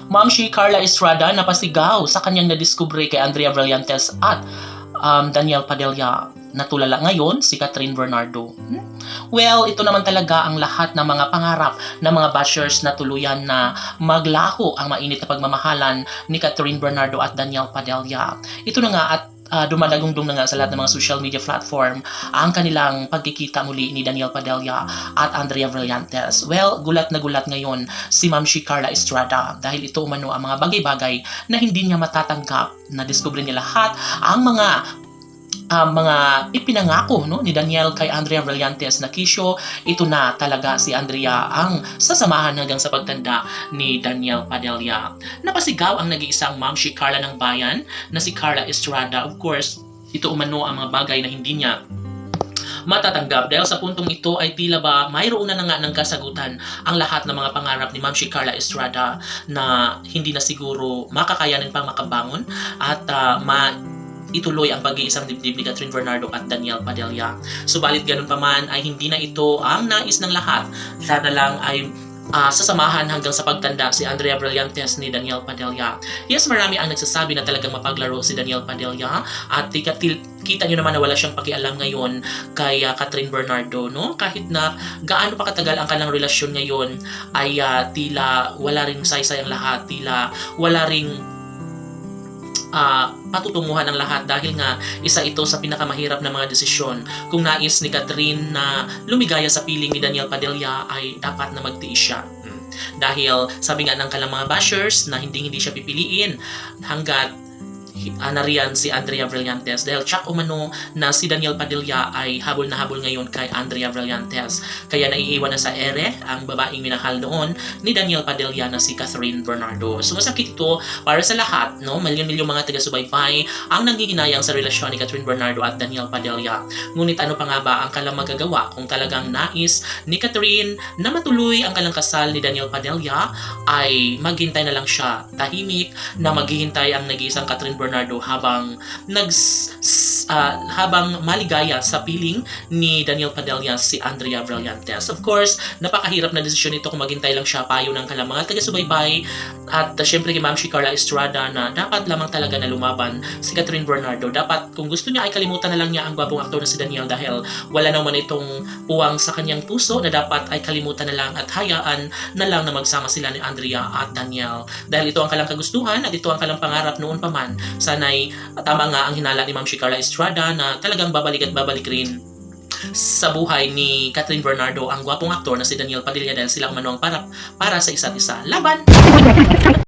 Ma'am si Carla Estrada napasigaw sa kanyang nadiskubre kay Andrea Brillantes at Daniel Padilla. Natulala ngayon si Catherine Bernardo. Well, ito naman talaga ang lahat ng mga pangarap ng mga bashers na tuluyan na maglaho ang mainit na pagmamahalan ni Catherine Bernardo at Daniel Padilla. Ito na nga at dumadagundong na nga sa lahat ng mga social media platform ang kanilang pagkikita muli ni Daniel Padilla at Andrea Brillantes. Well, gulat na gulat ngayon si Ma'am si Carla Estrada dahil ito umano ang mga bagay-bagay na hindi niya matatanggap. Na-discover niya lahat ang mga ipinangako ni Daniel kay Andrea Brillantes na kisyo. Ito na talaga si Andrea ang sasamahan hanggang sa pagtanda ni Daniel Padilla. Napasigaw ang nag-iisang Ma'am si Carla ng bayan na si Carla Estrada. Of course, ito umano ang mga bagay na hindi niya matatanggap dahil sa puntong ito ay tila ba mayroon na nga ng kasagutan ang lahat ng mga pangarap ni Ma'am si Carla Estrada na hindi na siguro makakayanin pang makabangon at ituloy ang pag-iisang dibdib ni Catherine Bernardo at Daniel Padilla. Subalit ganun pa man ay hindi na ito ang nais ng lahat. Sana lang ay sasamahan hanggang sa pagtanda si Andrea Brillantes ni Daniel Padilla. Yes, marami ang nagsasabi na talagang mapaglaro si Daniel Padilla at kita nyo naman na wala siyang pakialam ngayon kay Catherine Bernardo, no? Kahit na gaano pa katagal ang kanilang relasyon ngayon ay tila wala ring saysay ang lahat, tila wala ring patutunguhan ng lahat dahil nga isa ito sa pinakamahirap na mga desisyon. Kung nais ni Catherine na lumigaya sa piling ni Daniel Padilla ay dapat na magtiis siya. Dahil sabi nga ng kanilang mga bashers na hindi siya pipiliin hanggat nariyan si Andrea Brillantes dahil tsak umano na si Daniel Padilla ay habol na habol ngayon kay Andrea Brillantes. Kaya naiiwan na sa ere ang babaeng minahal noon ni Daniel Padilla na si Catherine Bernardo. Sumasakit ito para sa lahat, no? Milyon-milyong mga taga-subaybay ang nanghihinayang sa relasyon ni Catherine Bernardo at Daniel Padilla. Ngunit ano pa nga ba ang kanilang magagawa kung talagang nais ni Catherine na matuloy ang kanilang kasal ni Daniel Padilla ay maghintay na lang siya tahimik na maghihintay ang nag-iisang Catherine Bernardo habang habang maligaya sa piling ni Daniel Padilla si Andrea Brillantes. Of course, napakahirap na desisyon ito kung maghintay lang siya payo ng kanilang mga taga-subaybay at syempre kay Ma'am si Carla Estrada na dapat lamang talaga na lumaban si Catherine Bernardo. Dapat kung gusto niya ay kalimutan na lang niya ang gwapong aktor na si Daniel dahil wala naman itong puwang sa kanyang puso na dapat ay kalimutan na lang at hayaan na lang na magsama sila ni Andrea at Daniel. Dahil ito ang kanilang kagustuhan at ito ang kanilang pangarap noon pa man. Sana'y tama nga ang hinala ni Ma'am si Carla Estrada na talagang babalik at babalik rin sa buhay ni Catherine Bernardo ang gwapong aktor na si Daniel Padilla dahil silang manuang para sa isa't isa. Laban!